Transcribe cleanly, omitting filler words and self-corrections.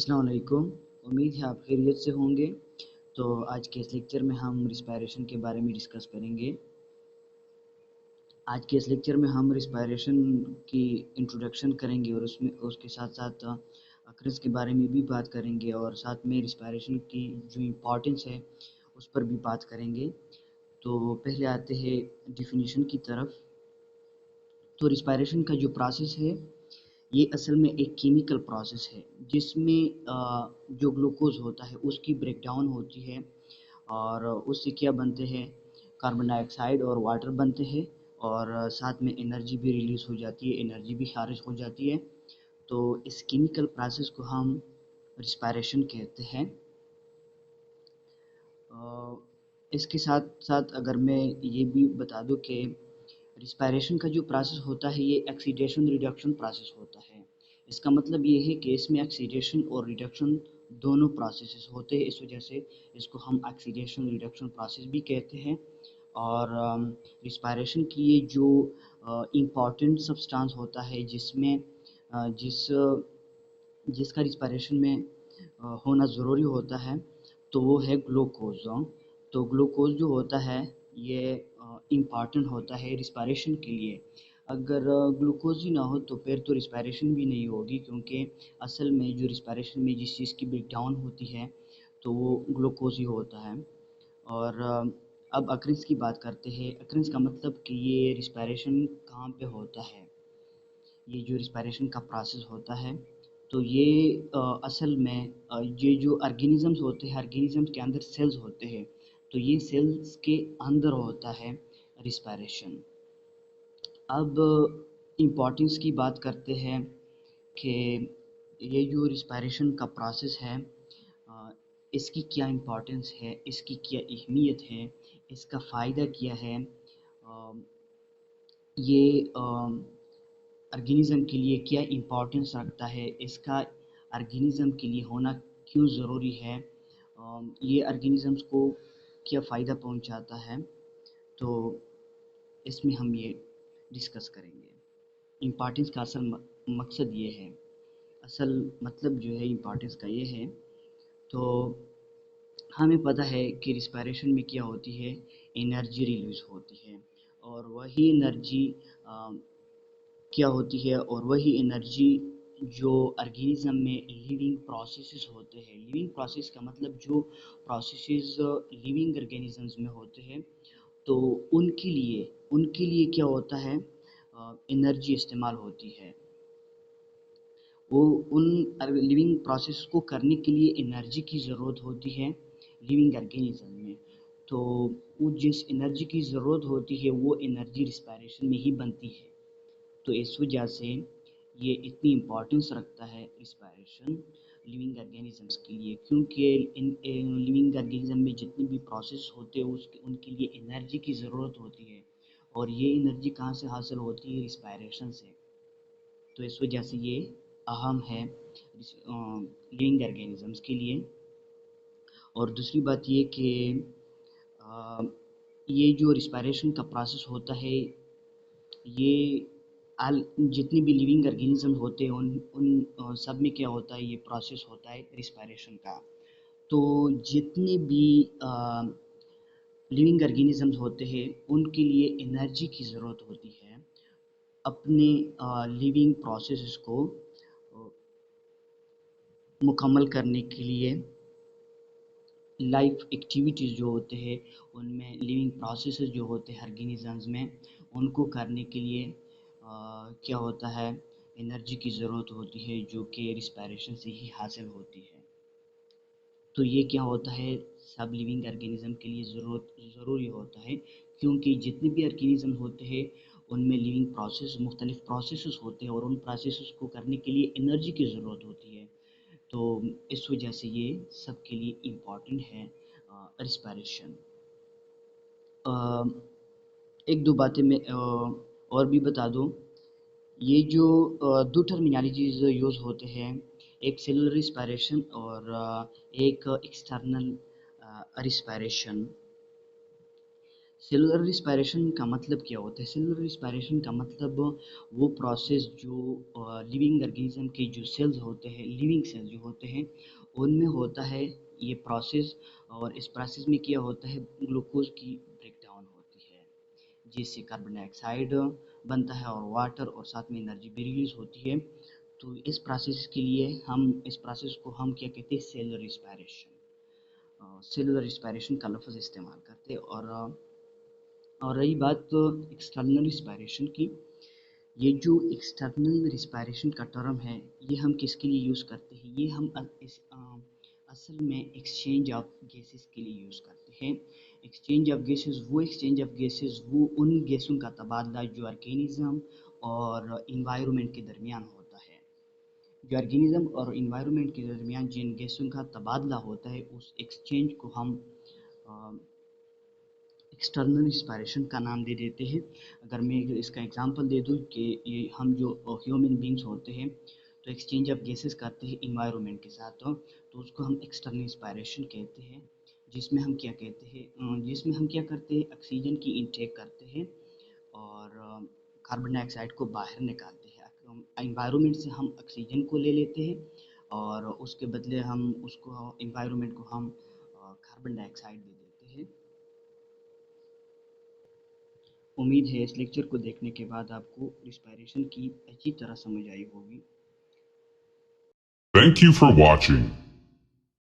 अस्सलाम वालेकुम। उम्मीद है आप खैरियत से होंगे। तो आज के इस लेक्चर में हम रिस्पायरेशन के बारे में डिस्कस करेंगे। आज के इस लेक्चर में हम रिस्पायरेशन की इंट्रोडक्शन करेंगे और उसमें उसके साथ साथ अक्रेंस के बारे में भी बात करेंगे और साथ में रिस्पायरेशन की जो इम्पोर्टेंस है उस पर भी बात करेंगे। तो पहले आते हैं डिफिनीशन की तरफ। तो रिस्पायरेशन का जो प्रोसेस है ये असल में एक केमिकल प्रोसेस है जिसमें जो ग्लूकोज होता है उसकी ब्रेकडाउन होती है और उससे क्या बनते हैं, कार्बन डाइऑक्साइड और वाटर बनते हैं और साथ में एनर्जी भी रिलीज़ हो जाती है, एनर्जी भी खारिज हो जाती है। तो इस केमिकल प्रोसेस को हम रिस्पायरेशन कहते हैं। इसके साथ साथ अगर मैं ये भी बता दूं कि रिस्पायरेशन का जो प्रोसेस होता है ये ऑक्सीडेशन रिडक्शन प्रोसेस होता है। इसका मतलब ये है कि इसमें ऑक्सीडेशन और रिडक्शन दोनों प्रोसेसेस होते हैं, इस वजह से इसको हम ऑक्सीडेशन रिडक्शन प्रोसेस भी कहते हैं। और रिस्पायरेशन की ये जो इम्पॉर्टेंट सब्सटेंस होता है जिसमें जिसका रिस्पायरेशन में होना ज़रूरी होता है तो वो है ग्लूकोज। तो ग्लूकोज जो होता है ये इम्पॉर्टेंट होता है रिस्पायरेशन के लिए। अगर ग्लूकोज ही ना हो तो फिर तो रिस्पायरेशन भी नहीं होगी, क्योंकि असल में जो रिस्पायरेशन में जिस चीज़ की ब्रेकडाउन होती है तो वो ग्लूकोज ही होता है। और अब अक्रेंस की बात करते हैं। अक्रेंस का मतलब कि ये रिस्पायरेशन कहाँ पे होता है। ये जो रिस्पायरेशन का प्रोसेस होता है तो ये असल में ये जो ऑर्गेनिजम्स होते हैं, ऑर्गेनिजम्स के अंदर सेल्स होते हैं, तो ये सेल्स के अंदर होता है रिस्पायरेशन। अब इम्पोर्टेंस की बात करते हैं कि ये जो रिस्पायरेशन का प्रोसेस है इसकी क्या इम्पोर्टेंस है, इसकी क्या अहमियत है, इसका फ़ायदा क्या है, ये ऑर्गेनिज़म के लिए क्या इम्पोर्टेंस रखता है, इसका ऑर्गेनिज़म के लिए होना क्यों ज़रूरी है, ये ऑर्गेनिज़म्स को क्या फ़ायदा पहुंचाता है, तो इसमें हम ये डिस्कस करेंगे। इम्पोर्टेंस का असल मकसद ये है, असल मतलब जो है इम्पोर्टेंस का ये है। तो हमें पता है कि रिस्पायरेशन में क्या होती है, एनर्जी रिलीज़ होती है और वही एनर्जी क्या होती है, और वही एनर्जी जो ऑर्गेनिज्म में लिविंग प्रोसेसेस होते हैं। लिविंग प्रोसेस का मतलब जो प्रोसेसेस लिविंग ऑर्गेनिजम्स में होते हैं तो उनके लिए क्या होता है, एनर्जी इस्तेमाल होती है। वो उन लिविंग प्रोसेस को करने के लिए एनर्जी की ज़रूरत होती है लिविंग ऑर्गेनिज्म में। तो वो जिस एनर्जी की ज़रूरत होती है वो एनर्जी रिस्पायरेशन में ही बनती है। तो इस वजह से ये इतनी इम्पोर्टेंस रखता है रिस्पायरेशन लिविंग ऑर्गेनिजम्स के लिए, क्योंकि इन लिविंग ऑर्गेनिज्म में जितने भी प्रोसेस होते हैं उसके उनके लिए एनर्जी की ज़रूरत होती है और ये एनर्जी कहाँ से हासिल होती है, रिस्पायरेशन से। तो इस वजह से ये अहम है लिविंग ऑर्गेनिजम्स के लिए। और दूसरी बात ये कि ये जो रिस्पायरेशन का प्रोसेस होता है ये जितने भी लिविंग ऑर्गेनिज्म होते हैं उन उन सब में क्या होता है, ये प्रोसेस होता है रिस्पायरेशन का। तो जितने भी लिविंग ऑर्गेनिजम्स होते हैं उनके लिए एनर्जी की ज़रूरत होती है अपने लिविंग प्रोसेस को मुकम्मल करने के लिए। लाइफ एक्टिविटीज़ जो होते हैं उनमें लिविंग प्रोसेसेस जो होते हैं ऑर्गेनिजम्स में उनको करने के लिए क्या होता है, एनर्जी की ज़रूरत होती है जो कि रिस्पायरेशन से ही हासिल होती है। तो ये क्या होता है, सब लिविंग ऑर्गेनिज्म के लिए ज़रूरी होता है, क्योंकि जितने भी ऑर्गेनिज्म होते हैं उनमें लिविंग प्रोसेस मुख्तलिफ प्रोसेसेस होते हैं और उन प्रोसेसेस को करने के लिए एनर्जी की ज़रूरत होती है। तो इस वजह से ये सब के लिए इम्पॉर्टेंट है रिस्पायरेशन। एक दो बातें मैं और भी बता दूं। ये जो दो टर्मिनोलॉजीज यूज़ होते हैं, एक सेलुलर रिस्पायरेशन और एक एक्सटर्नल रिस्पायरेशन। सेलुलर रिस्पायरेशन का मतलब क्या होता है? सेलुलर रिस्पायरेशन का मतलब वो प्रोसेस जो लिविंग ऑर्गेनिज्म के जो सेल्स होते हैं, लिविंग सेल्स जो होते हैं, उनमें होता है ये प्रोसेस। और इस प्रोसेस में क्या होता है, ग्लूकोज की ब्रेकडाउन होती है, जिससे कार्बन डाइऑक्साइड बनता है और वाटर, और साथ में एनर्जी भी रिलीज होती है। तो इस प्रोसेस को हम क्या कहते हैं, सेलुलर रिस्पायरेशन। सेलुलर रिस्पायरेशन का लफ्ज़ इस्तेमाल करते हैं। और रही बात एक्सटर्नल रिस्पायरेशन की, ये जो एक्सटर्नल रिस्पायरेशन का टर्म है, ये हम किसके लिए यूज़ करते हैं? ये हम असल में एक्सचेंज ऑफ गैसेस के लिए यूज़ करते हैं। एक्सचेंज ऑफ गैसेस वो उन गैसों का तबादला जो ऑर्गेनिज्म और इन्वायरमेंट के दरमियान होता है। जो ऑर्गेनिज्म और इन्वायरमेंट के दरमियान जिन गैसों का तबादला होता है, उस एक्सचेंज को हम एक्सटर्नल रिस्पायरेशन का नाम दे देते हैं। अगर मैं इसका एग्जांपल दे दूं कि ये हम जो ह्यूमन बींग्स होते हैं, तो एक्सचेंज ऑफ गैसेस करते हैं इन्वायरमेंट के साथ, तो उसको हम एक्सटर्नल रिस्पायरेशन कहते हैं। जिसमें हम क्या करते हैं, ऑक्सीजन की इनटेक करते हैं और कार्बन डाइऑक्साइड को बाहर निकालते हैं। इन्वायरमेंट से हम ऑक्सीजन को ले लेते हैं और उसके बदले हम उसको इन्वायरमेंट को हम कार्बन डाइऑक्साइड दे देते हैं। उम्मीद है इस लेक्चर को देखने के बाद आपको रिस्पायरेशन की अच्छी तरह समझ आई होगी। Thank you for watching.